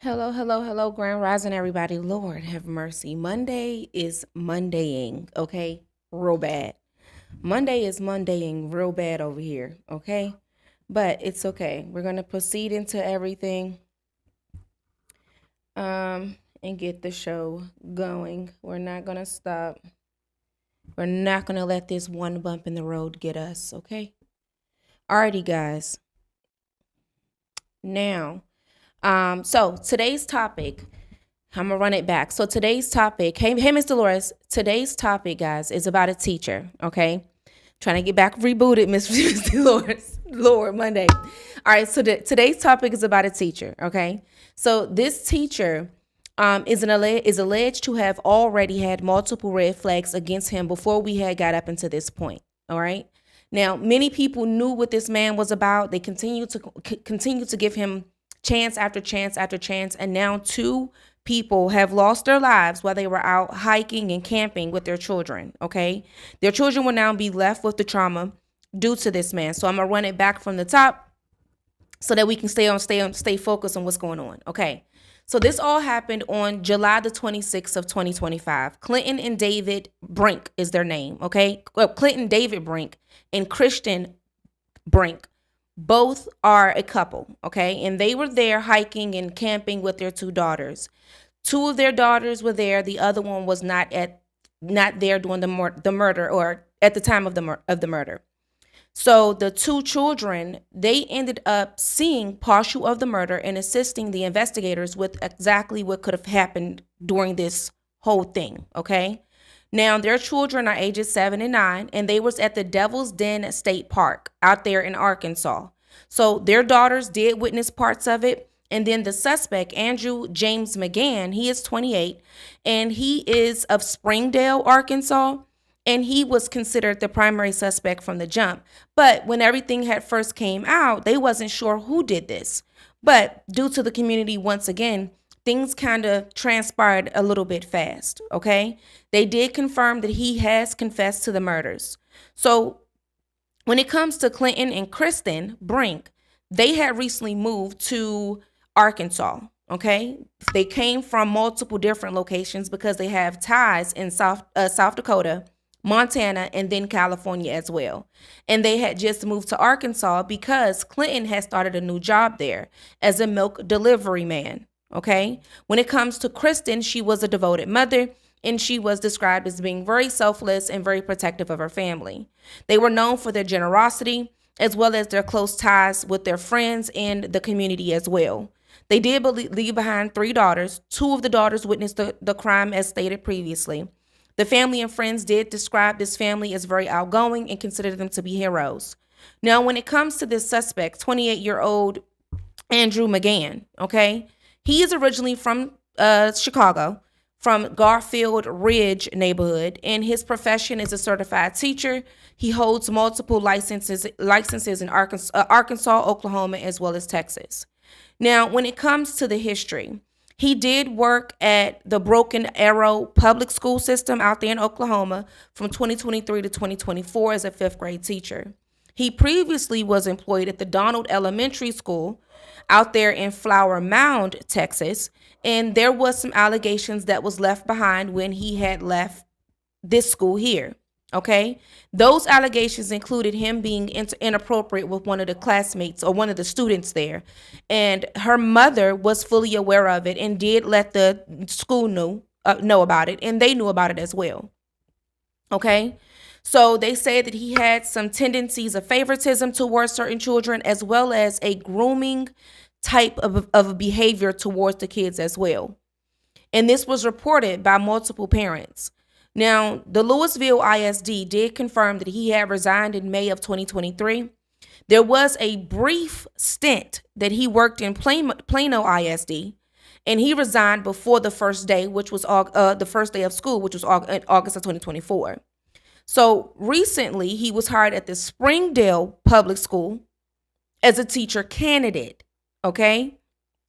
Hello, hello, hello, Grand Rising, everybody. Lord have mercy. Monday is Mondaying, okay? Real bad. Monday is Mondaying real bad over here, okay? But it's okay. We're gonna proceed into everything and get the show going. We're not gonna stop. We're not gonna let this one bump in the road get us, okay? Alrighty, guys. Now, so today's topic, I'm gonna run it back. So today's topic, hey, Miss Dolores. Today's topic, guys, is about a teacher. Okay, trying to get back rebooted, Miss Dolores. Lord, Monday. All right. So today's topic is about a teacher. Okay, so this teacher is alleged to have already had multiple red flags against him before we had got up into this point. All right. Now, many people knew what this man was about. They continue to give him chance after chance after chance, and now two people have lost their lives while they were out hiking and camping with their children. Okay, their children will now be left with the trauma due to this man. So I'm gonna run it back from the top so that we can stay focused on what's going on. Okay, so this all happened on July the 26th of 2025. Clinton and David Brink is their name. Okay, well, Clinton David Brink and Cristen Brink both are a couple, okay? And they were there hiking and camping with their two daughters. Two of their daughters were there. The other one was not there during the murder, or at the time of the murder. So the two children, they ended up seeing partial of the murder and assisting the investigators with exactly what could have happened during this whole thing, okay? Now, their children are ages 7 and 9, and they was at the Devil's Den State Park out there in Arkansas. So their daughters did witness parts of it. And then the suspect, Andrew James McGann, he is 28, and he is of Springdale, Arkansas, and he was considered the primary suspect from the jump. But when everything had first came out, they wasn't sure who did this. But due to the community, once again, things kind of transpired a little bit fast, okay? They did confirm that he has confessed to the murders. So when it comes to Clinton and Cristen Brink, they had recently moved to Arkansas, okay? They came from multiple different locations because they have ties in South Dakota, Montana, and then California as well. And they had just moved to Arkansas because Clinton had started a new job there as a milk delivery man. Okay. When it comes to Cristen, she was a devoted mother, and she was described as being very selfless and very protective of her family. They were known for their generosity as well as their close ties with their friends and the community as well. They did leave behind 3 daughters. 2 of the daughters witnessed the crime as stated previously. The family and friends did describe this family as very outgoing and consider them to be heroes. Now, when it comes to this suspect, 28-year-old Andrew McGann, okay, he is originally from Chicago, from Garfield Ridge neighborhood, and his profession is a certified teacher. He holds multiple licenses in Arkansas, Oklahoma, as well as Texas. Now, when it comes to the history, he did work at the Broken Arrow public school system out there in Oklahoma from 2023 to 2024 as a 5th grade teacher. He previously was employed at the Donald Elementary School out there in Flower Mound, Texas, and there was some allegations that was left behind when he had left this school here. Okay, those allegations included him being inappropriate with one of the classmates or one of the students there, and her mother was fully aware of it and did let the school know about it, and they knew about it as well. Okay, so they say that he had some tendencies of favoritism towards certain children, as well as a grooming type of behavior towards the kids as well. And this was reported by multiple parents. Now, the Louisville ISD did confirm that he had resigned in May of 2023. There was a brief stint that he worked in Plano ISD, and he resigned before the first day, which was the first day of school, which was August of 2024. So recently, he was hired at the Springdale Public School as a teacher candidate, okay?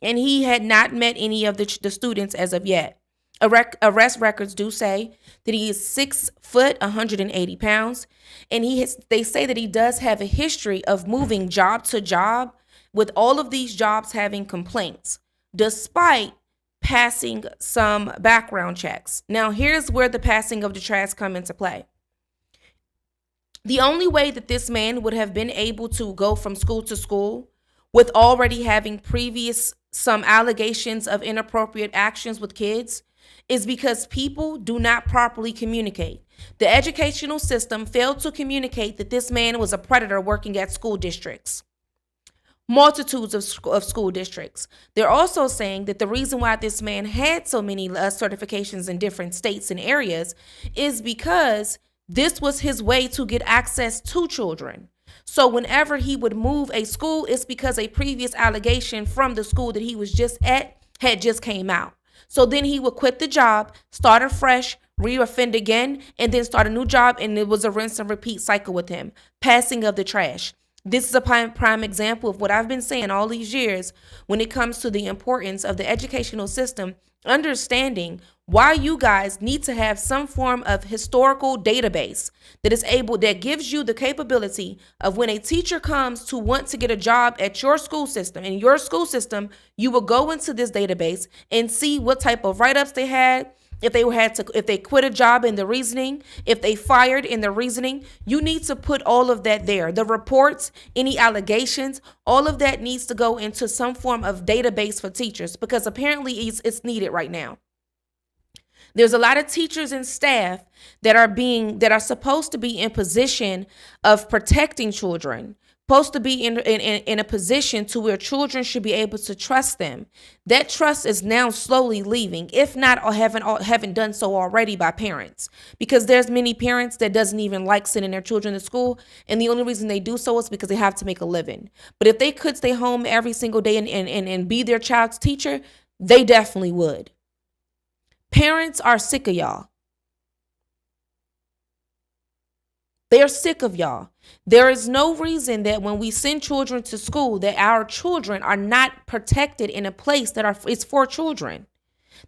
And he had not met any of the students as of yet. Arrest records do say that he is 6 foot, 180 pounds, and they say that he does have a history of moving job to job, with all of these jobs having complaints. despite passing some background checks. Now, here's where the passing of the trash come into play. The only way that this man would have been able to go from school to school with already having previous some allegations of inappropriate actions with kids is because people do not properly communicate. The educational system failed to communicate that this man was a predator working at school districts. Multitudes of school districts. They're also saying that the reason why this man had so many certifications in different states and areas is because this was his way to get access to children. So whenever he would move a school, it's because a previous allegation from the school that he was just at had just came out. So then he would quit the job, start afresh, reoffend again, and then start a new job, and it was a rinse and repeat cycle with him. Passing of the trash. This is a prime example of what I've been saying all these years when it comes to the importance of the educational system, understanding why you guys need to have some form of historical database that gives you the capability of when a teacher comes to want to get a job at your school system, in your school system, you will go into this database and see what type of write-ups they had, if they quit a job in the reasoning, if they fired in the reasoning. You need to put all of that there. The reports, any allegations, all of that needs to go into some form of database for teachers because apparently it's needed right now. There's a lot of teachers and staff that are supposed to be in position of protecting children, supposed to be in a position to where children should be able to trust them. That trust is now slowly leaving, if not or haven't done so already by parents, because there's many parents that doesn't even like sending their children to school, and the only reason they do so is because they have to make a living. But if they could stay home every single day and be their child's teacher, they definitely would. Parents are sick of y'all. They're sick of y'all. There is no reason that when we send children to school that our children are not protected in a place that is for children.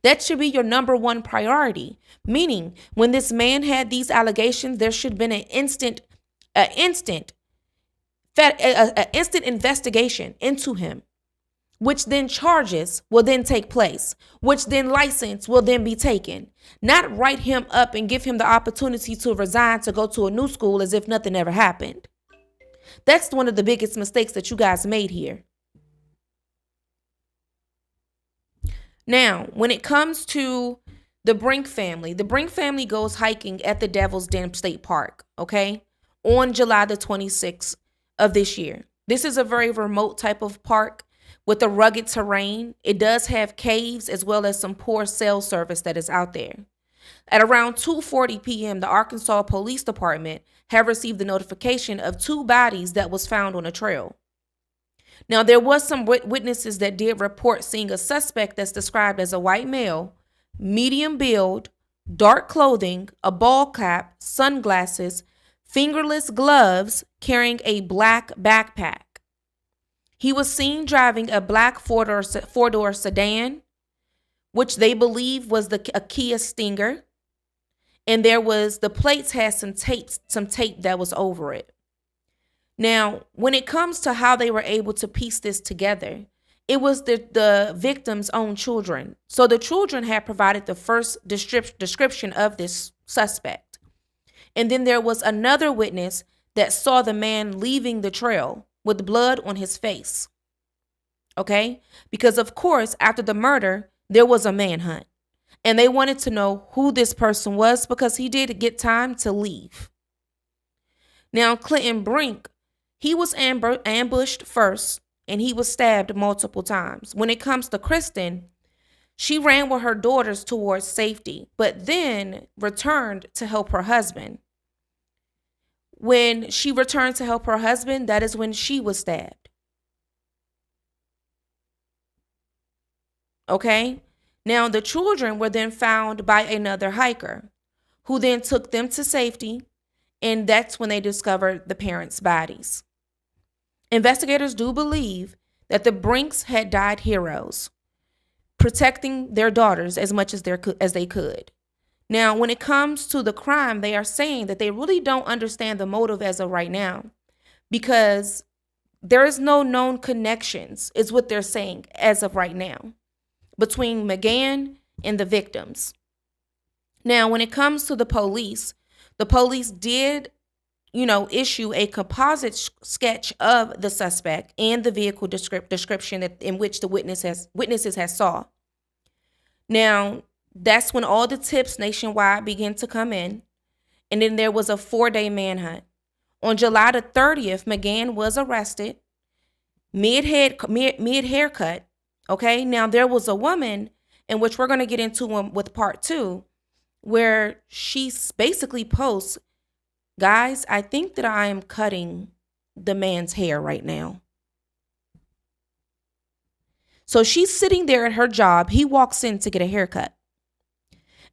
That should be your number one priority. Meaning, when this man had these allegations, there should have been an instant investigation into him, which then charges will then take place, which then license will then be taken. Not write him up and give him the opportunity to resign to go to a new school as if nothing ever happened. That's one of the biggest mistakes that you guys made here. Now, when it comes to the Brink family goes hiking at the Devil's Den State Park, okay, on July the 26th of this year. This is a very remote type of park with a rugged terrain. It does have caves as well as some poor cell service that is out there. At around 2:40 p.m., the Arkansas Police Department have received the notification of 2 bodies that was found on a trail. Now, there was some witnesses that did report seeing a suspect that's described as a white male, medium build, dark clothing, a ball cap, sunglasses, fingerless gloves, carrying a black backpack. He was seen driving a black four-door sedan, which they believe was a Kia Stinger. And the plates had some tape that was over it. Now, when it comes to how they were able to piece this together, it was the victim's own children. So the children had provided the first description of this suspect. And then there was another witness that saw the man leaving the trail with blood on his face. Okay? Because of course, after the murder, there was a manhunt. And they wanted to know who this person was because he did get time to leave. Now, Cristen Brink, he was ambushed first and he was stabbed multiple times. When it comes to Cristen, she ran with her daughters towards safety, but then returned to help her husband. When she returned to help her husband, that is when she was stabbed. Okay? Now, the children were then found by another hiker who then took them to safety, and that's when they discovered the parents' bodies. Investigators do believe that the Brinks had died heroes, protecting their daughters as much as they could. Now, when it comes to the crime, they are saying that they really don't understand the motive as of right now because there is no known connections, is what they're saying as of right now. between McGann and the victims. Now, when it comes to the police did, issue a composite sketch of the suspect and the vehicle description in which the witnesses has saw. Now, that's when all the tips nationwide began to come in, and then there was a 4-day manhunt. On July the 30th, McGann was arrested, mid haircut. Okay, now there was a woman, in which we're going to get into with part 2, where she basically posts, guys, I think that I am cutting the man's hair right now. So she's sitting there at her job. He walks in to get a haircut.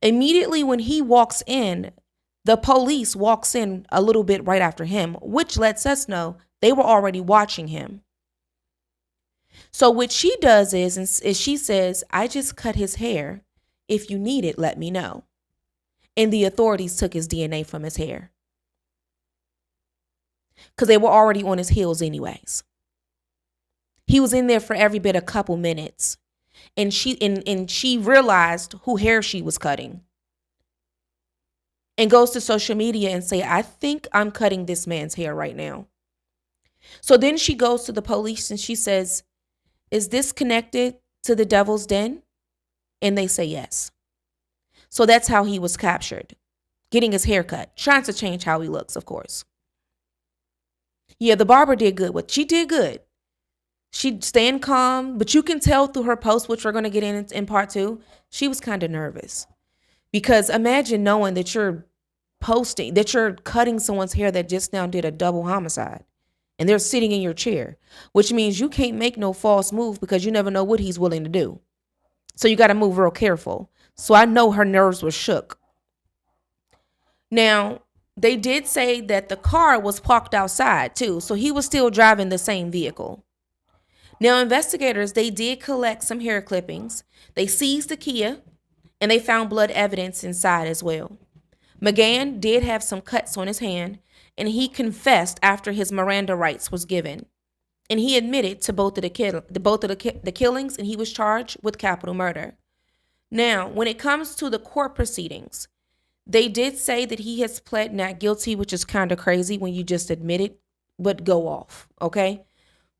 Immediately when he walks in, the police walks in a little bit right after him, which lets us know they were already watching him. So what she does is she says, I just cut his hair. If you need it, let me know. And the authorities took his DNA from his hair, because they were already on his heels anyways. He was in there for every bit a couple minutes. And she realized who hair she was cutting, and goes to social media and say, I think I'm cutting this man's hair right now. So then she goes to the police and she says, is this connected to the Devil's Den? And they say yes. So that's how he was captured, getting his hair cut, trying to change how he looks, of course. Yeah, the barber did good. She did good. She'd stand calm, but you can tell through her post, which we're going to get in part 2, she was kind of nervous. Because imagine knowing that you're cutting someone's hair that just now did a double homicide, and they're sitting in your chair, which means you can't make no false move, because you never know what he's willing to do. So you got to move real careful. So I know her nerves were shook. Now, they did say that the car was parked outside too, so he was still driving the same vehicle. Now, investigators, they did collect some hair clippings. They seized the Kia, and they found blood evidence inside as well. McGann did have some cuts on his hand, and he confessed after his Miranda rights was given. And he admitted to both of the killings, and he was charged with capital murder. Now, when it comes to the court proceedings, they did say that he has pled not guilty, which is kind of crazy when you just admit it, but go off, okay?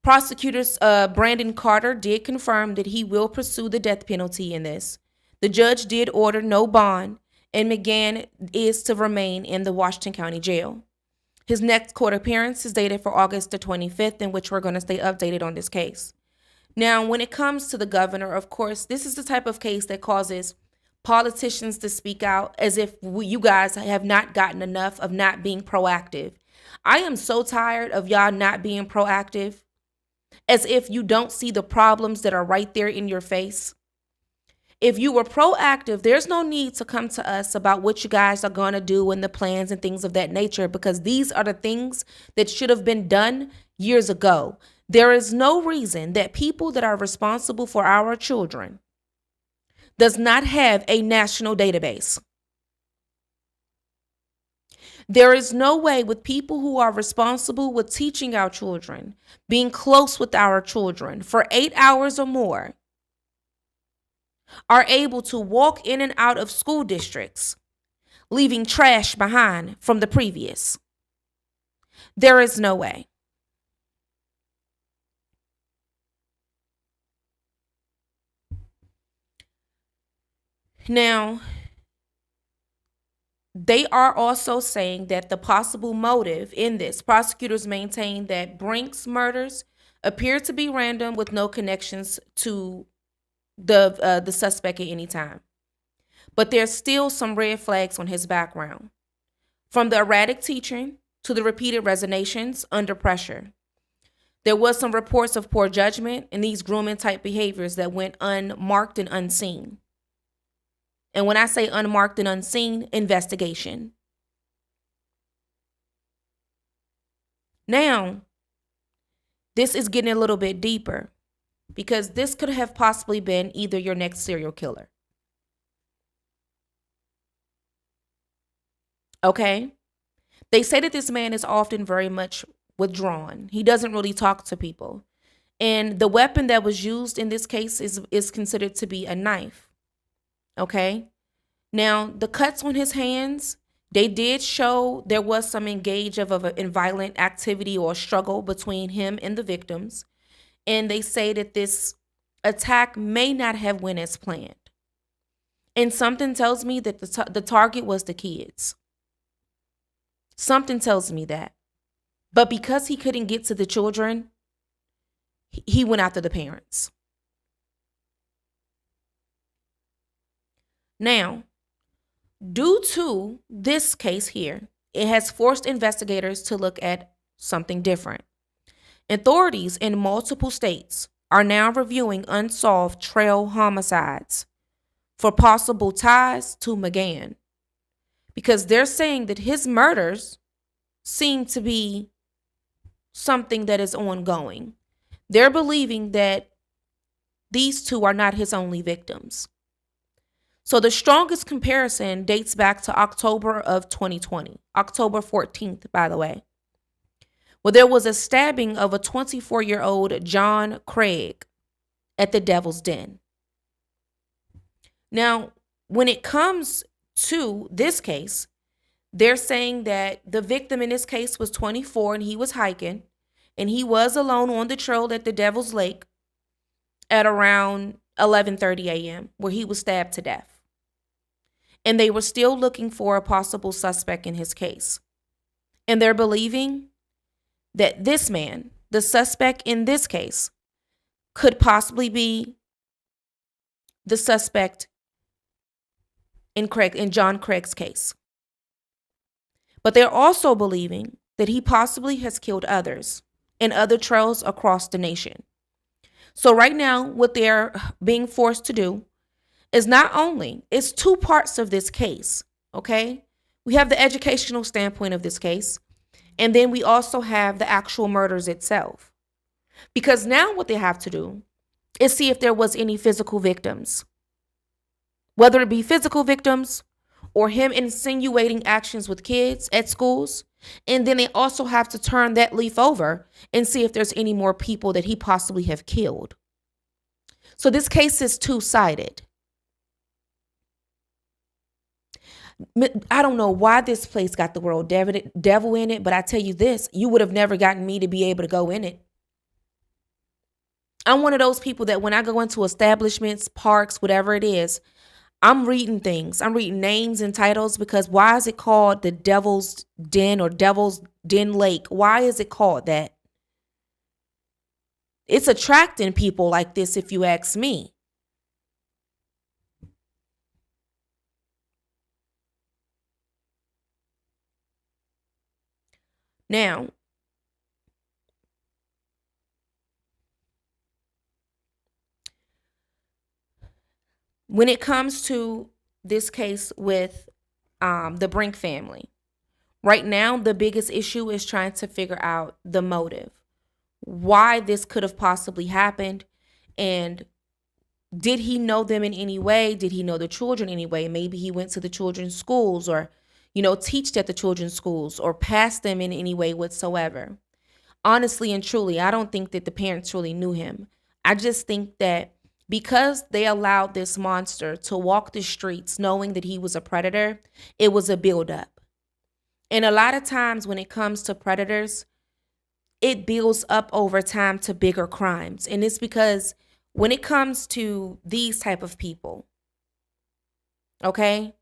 Prosecutors Brandon Carter did confirm that he will pursue the death penalty in this. The judge did order no bond, and McGann is to remain in the Washington County Jail. His next court appearance is dated for August the 25th, in which we're going to stay updated on this case. Now, when it comes to the governor, of course, this is the type of case that causes politicians to speak out as if you guys have not gotten enough of not being proactive. I am so tired of y'all not being proactive, as if you don't see the problems that are right there in your face. If you were proactive, there's no need to come to us about what you guys are going to do and the plans and things of that nature, because these are the things that should have been done years ago. There is no reason that people that are responsible for our children does not have a national database. There is no way with people who are responsible with teaching our children, being close with our children for 8 hours or more, are able to walk in and out of school districts, leaving trash behind from the previous. There is no way. Now, they are also saying that the possible motive in this, prosecutors maintain that Brinks murders appear to be random with no connections to the suspect at any time. But there's still some red flags on his background, from the erratic teaching to the repeated resignations under pressure. There was some reports of poor judgment and these grooming type behaviors that went unmarked and unseen. And when I say unmarked and unseen, investigation. Now, this is getting a little bit deeper, because this could have possibly been either your next serial killer. Okay? They say that this man is often very much withdrawn. He doesn't really talk to people. And the weapon that was used in this case is considered to be a knife. Okay. Now, the cuts on his hands, they did show there was some engage in violent activity or struggle between him and the victims. And they say that this attack may not have went as planned. And something tells me that the target was the kids. Something tells me that. But because he couldn't get to the children, he went after the parents. Now, due to this case here, it has forced investigators to look at something different. Authorities in multiple states are now reviewing unsolved trail homicides for possible ties to McGann, because they're saying that his murders seem to be something that is ongoing. They're believing that these two are not his only victims. So the strongest comparison dates back to October of 2020, October 14th, by the way, where there was a stabbing of a 24-year-old John Craig at the Devil's Den. Now, when it comes to this case, they're saying that the victim in this case was 24 and he was hiking, and he was alone on the trail at the Devil's Lake at around 11:30 a.m., where he was stabbed to death. And they were still looking for a possible suspect in his case. And they're believing that this man, the suspect in this case, could possibly be the suspect in John Craig's case. But they're also believing that he possibly has killed others in other trails across the nation. So right now, what they're being forced to do is not only, it's two parts of this case, okay? We have the educational standpoint of this case, and then we also have the actual murders itself. Because now what they have to do is see if there was any physical victims, whether it be physical victims or him insinuating actions with kids at schools. And then they also have to turn that leaf over and see if there's any more people that he possibly have killed. So this case is two-sided. I don't know why this place got the word devil in it, but I tell you this, you would have never gotten me to be able to go in it. I'm one of those people that when I go into establishments, parks, whatever it is, I'm reading things. I'm reading names and titles, because why is it called the Devil's Den or Devil's Den Lake? Why is it called that? It's attracting people like this, if you ask me. Now, when it comes to this case with the Brink family, right now, the biggest issue is trying to figure out the motive, why this could have possibly happened. And did he know them in any way? Did he know the children in any way? Maybe he went to the children's schools, or, teached at the children's schools, or passed them in any way whatsoever. Honestly and truly, I don't think that the parents really knew him. I just think that because they allowed this monster to walk the streets knowing that he was a predator, it was a buildup. And a lot of times when it comes to predators, it builds up over time to bigger crimes. And it's because when it comes to these type of people, okay,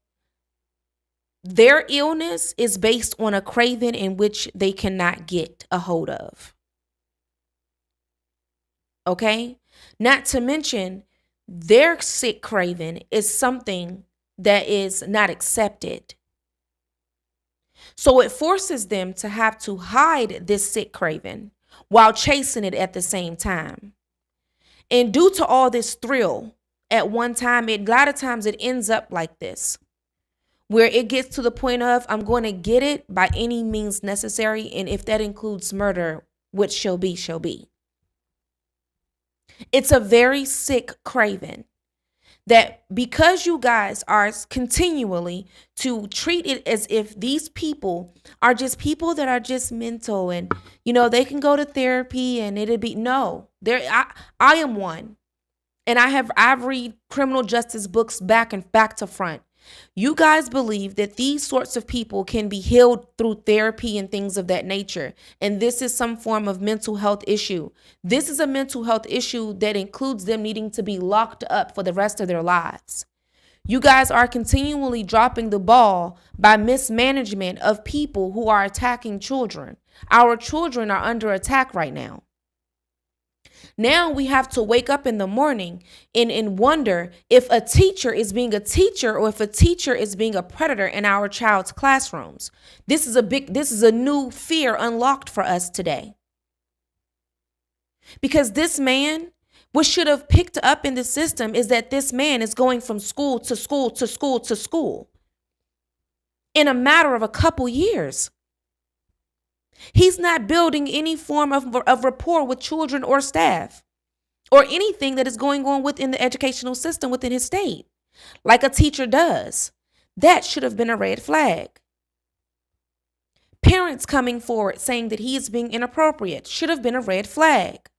their illness is based on a craving in which they cannot get a hold of. Okay? Not to mention, their sick craving is something that is not accepted. So it forces them to have to hide this sick craving while chasing it at the same time. And due to all this thrill at one time, a lot of times it ends up like this, where it gets to the point of, I'm going to get it by any means necessary. And if that includes murder, which shall be, shall be. It's a very sick craving that because you guys are continually to treat it as if these people are just people that are just mental and they can go to therapy and it'll be no. I am one. And I've read criminal justice books back to front. You guys believe that these sorts of people can be healed through therapy and things of that nature. And this is some form of mental health issue. This is a mental health issue that includes them needing to be locked up for the rest of their lives. You guys are continually dropping the ball by mismanagement of people who are attacking children. Our children are under attack right now. Now we have to wake up in the morning and wonder if a teacher is being a teacher or if a teacher is being a predator in our child's classrooms. This is a new fear unlocked for us today. Because this man, what should have picked up in the system is that this man is going from school to school to school to school in a matter of a couple years. He's not building any form of rapport with children or staff or anything that is going on within the educational system within his state, like a teacher does. That should have been a red flag. Parents coming forward saying that he is being inappropriate should have been a red flag.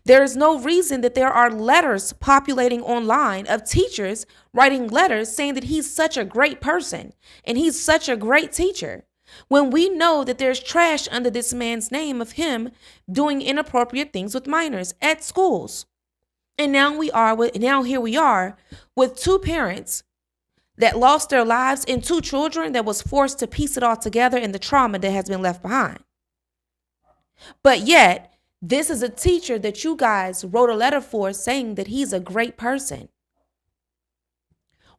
There is no reason that there are letters populating online of teachers writing letters saying that he's such a great person and he's such a great teacher, when we know that there's trash under this man's name of him doing inappropriate things with minors at schools. And now here we are with two parents that lost their lives and two children that was forced to piece it all together in the trauma that has been left behind. But yet, this is a teacher that you guys wrote a letter for saying that he's a great person,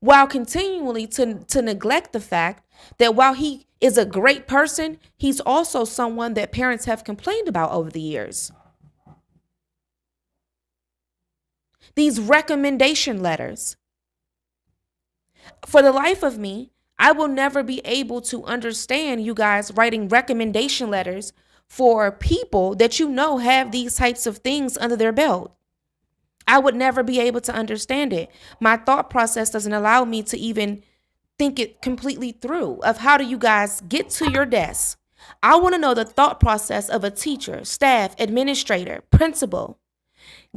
while continually to neglect the fact that while he is a great person, he's also someone that parents have complained about over the years. These recommendation letters. For the life of me, I will never be able to understand you guys writing recommendation letters for people that have these types of things under their belt. I would never be able to understand it. My thought process doesn't allow me to even think it completely through of how do you guys get to your desk. I want to know the thought process of a teacher, staff, administrator, principal,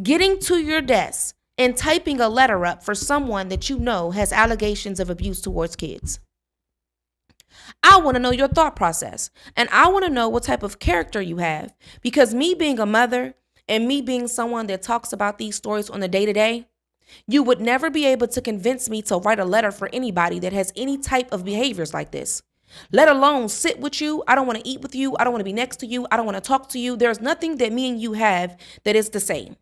getting to your desk and typing a letter up for someone that has allegations of abuse towards kids. I want to know your thought process, and I want to know what type of character you have, because me being a mother and me being someone that talks about these stories on the day-to-day, you would never be able to convince me to write a letter for anybody that has any type of behaviors like this, let alone sit with you. I don't want to eat with you. I don't want to be next to you. I don't want to talk to you. There's nothing that me and you have that is the same.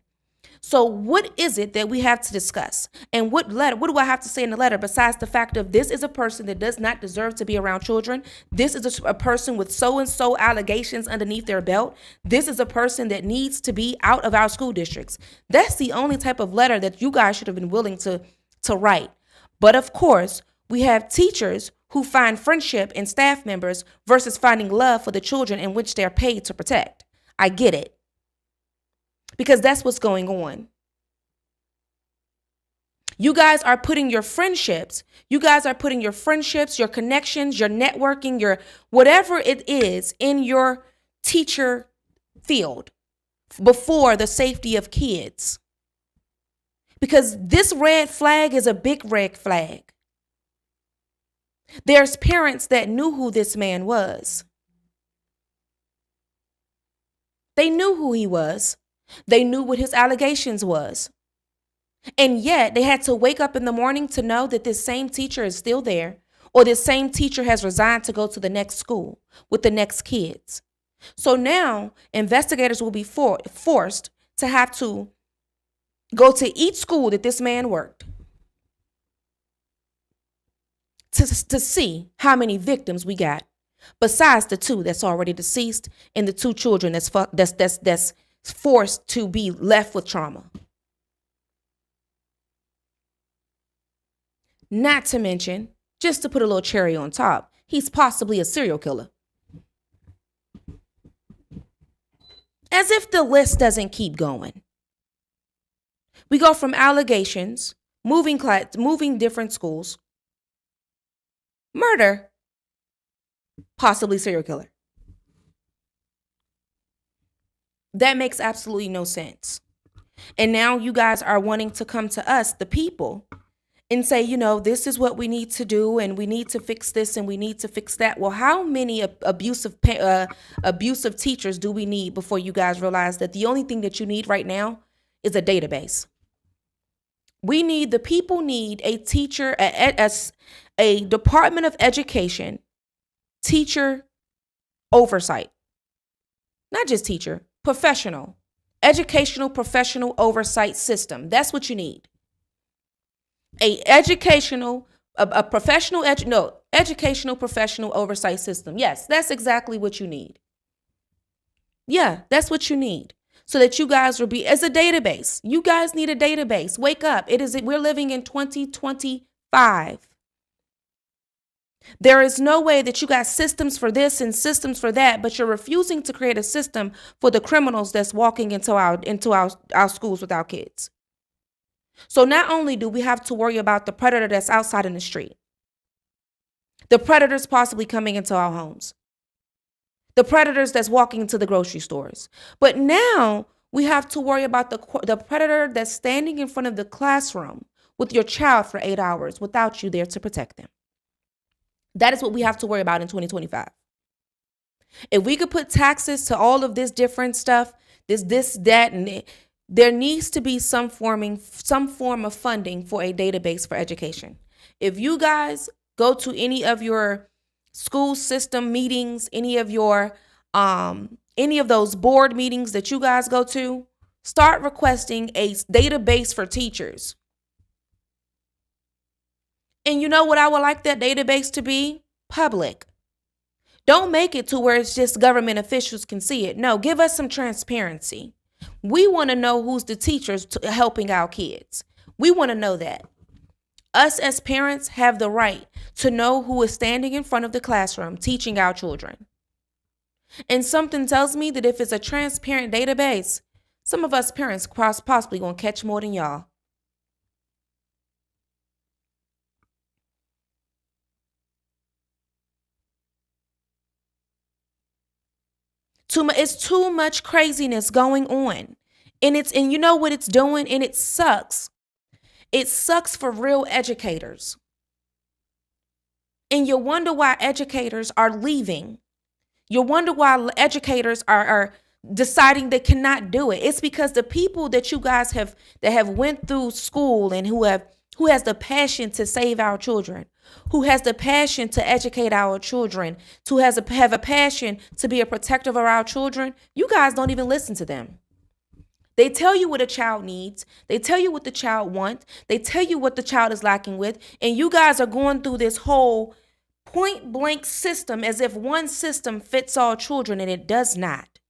So what is it that we have to discuss? And what do I have to say in the letter besides the fact of this is a person that does not deserve to be around children? This is a person with so-and-so allegations underneath their belt. This is a person that needs to be out of our school districts. That's the only type of letter that you guys should have been willing to write. But of course, we have teachers who find friendship in staff members versus finding love for the children in which they're paid to protect. I get it. Because that's what's going on. You guys are putting your friendships, your connections, your networking, your whatever it is in your teacher field before the safety of kids. Because this red flag is a big red flag. There's parents that knew who this man was. They knew who he was. They knew what his allegations was. And yet they had to wake up in the morning to know that this same teacher is still there, or this same teacher has resigned to go to the next school with the next kids. So now investigators will be forced to have to go to each school that this man worked to see how many victims we got, besides the two that's already deceased and the two children that's forced to be left with trauma. Not to mention, just to put a little cherry on top, he's possibly a serial killer. As if the list doesn't keep going. We go from allegations, moving different schools, murder, possibly serial killer. That makes absolutely no sense. And now you guys are wanting to come to us, the people, and say, this is what we need to do, and we need to fix this, and we need to fix that. Well, how many abusive teachers do we need before you guys realize that the only thing that you need right now is a database? The people need a teacher, a Department of Education, teacher oversight. Not just teacher, professional, educational professional oversight system. That's what you need. Educational professional oversight system. Yes, that's exactly what you need. Yeah, that's what you need. So that you guys will be as a database. You guys need a database. Wake up. We're living in 2025. There is no way that you got systems for this and systems for that, but you're refusing to create a system for the criminals that's walking into our schools with our kids. So not only do we have to worry about the predator that's outside in the street, the predators possibly coming into our homes, the predators that's walking into the grocery stores, but now we have to worry about the predator that's standing in front of the classroom with your child for 8 hours without you there to protect them. That is what we have to worry about in 2025. If we could put taxes to all of this different stuff, that, and there needs to be some form of funding for a database for education. If you guys go to any of your school system meetings, any of those board meetings that you guys go to, start requesting a database for teachers. And you know what I would like that database to be? Public. Don't make it to where it's just government officials can see it. No, give us some transparency. We want to know who's the teachers helping our kids. We want to know that. Us as parents have the right to know who is standing in front of the classroom teaching our children. And something tells me that if it's a transparent database, some of us parents possibly going to catch more than y'all. It's too much craziness going on. And you know what it's doing? And it sucks. It sucks for real educators. And you wonder why educators are leaving. You wonder why educators are deciding they cannot do it. It's because the people that you guys have went through school and who has the passion to save our children, who has the passion to educate our children, have a passion to be a protector of our children, you guys don't even listen to them. They tell you what a child needs. They tell you what the child wants. They tell you what the child is lacking with. And you guys are going through this whole point blank system as if one system fits all children, and it does not.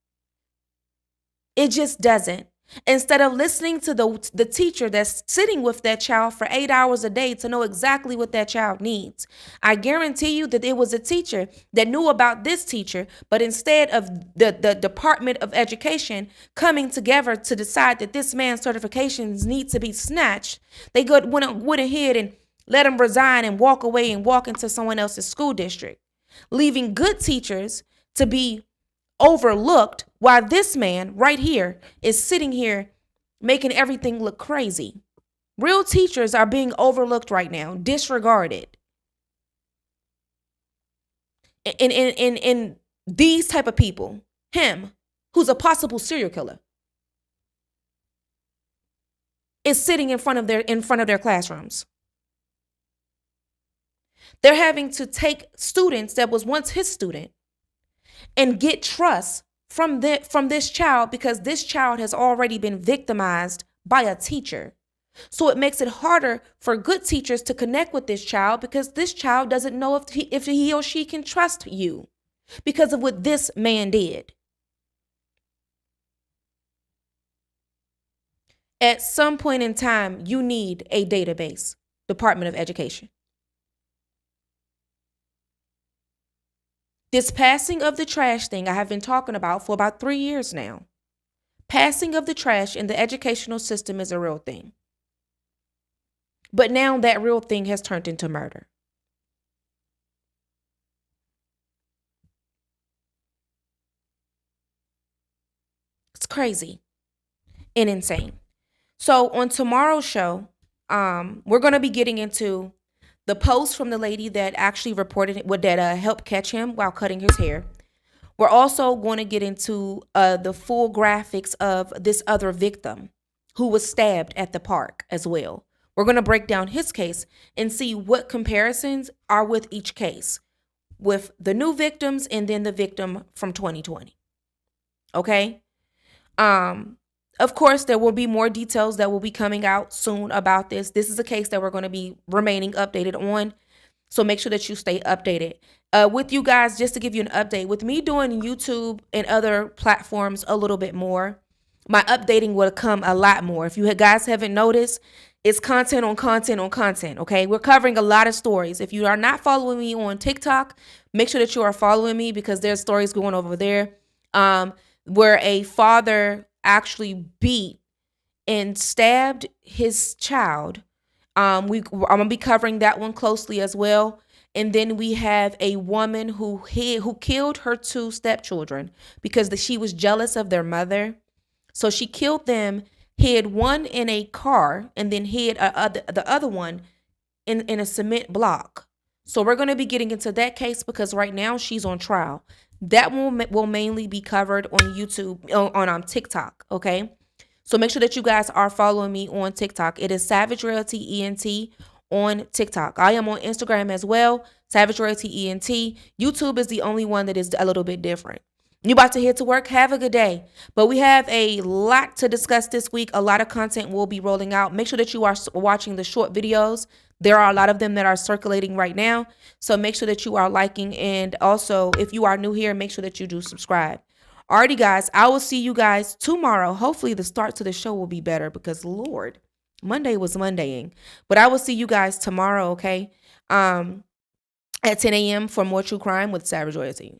It just doesn't. Instead of listening to the teacher that's sitting with that child for 8 hours a day to know exactly what that child needs. I guarantee you that it was a teacher that knew about this teacher, but instead of the Department of Education coming together to decide that this man's certifications need to be snatched, they went ahead and let him resign and walk away and walk into someone else's school district, leaving good teachers to be overlooked while this man right here is sitting here making everything look crazy. Real teachers are being overlooked right now, disregarded. And these type of people, him, who's a possible serial killer, is sitting in front of their classrooms. They're having to take students that was once his student and get trust from this child because this child has already been victimized by a teacher. So it makes it harder for good teachers to connect with this child because this child doesn't know if he or she can trust you because of what this man did. At some point in time, you need a database, Department of Education. This passing of the trash thing I have been talking about for about 3 years now. Passing of the trash in the educational system is a real thing. But now that real thing has turned into murder. It's crazy and insane. So on tomorrow's show, we're going to be getting into the post from the lady that actually reported it, that helped catch him while cutting his hair. We're also going to get into the full graphics of this other victim who was stabbed at the park as well. We're going to break down his case and see what comparisons are with each case, with the new victims and then the victim from 2020. Okay? Of course, there will be more details that will be coming out soon about this. This is a case that we're going to be remaining updated on. So make sure that you stay updated. With you guys, just to give you an update, with me doing YouTube and other platforms a little bit more, my updating will come a lot more. If you guys haven't noticed, it's content on content on content, okay? We're covering a lot of stories. If you are not following me on TikTok, make sure that you are following me because there's stories going over there where a father actually beat and stabbed his child. I'm gonna be covering that one closely as well. And then we have a woman who killed her two stepchildren because she was jealous of their mother. So she killed them, hid one in a car, and then hid the other one in a cement block. So we're going to be getting into that case because right now she's on trial. That one will mainly be covered on YouTube, on TikTok, okay? So make sure that you guys are following me on TikTok. It is Savage RoyalT ENT on TikTok. I am on Instagram as well, Savage RoyalT ENT. YouTube is the only one that is a little bit different. You about to head to work? Have a good day. But we have a lot to discuss this week. A lot of content will be rolling out. Make sure that you are watching the short videos. There are a lot of them that are circulating right now. So make sure that you are liking. And also, if you are new here, make sure that you do subscribe. Alrighty, guys. I will see you guys tomorrow. Hopefully, the start to the show will be better because, Lord, Monday was Mondaying. But I will see you guys tomorrow, okay? At 10 a.m. for more true crime with Savage RoyalT.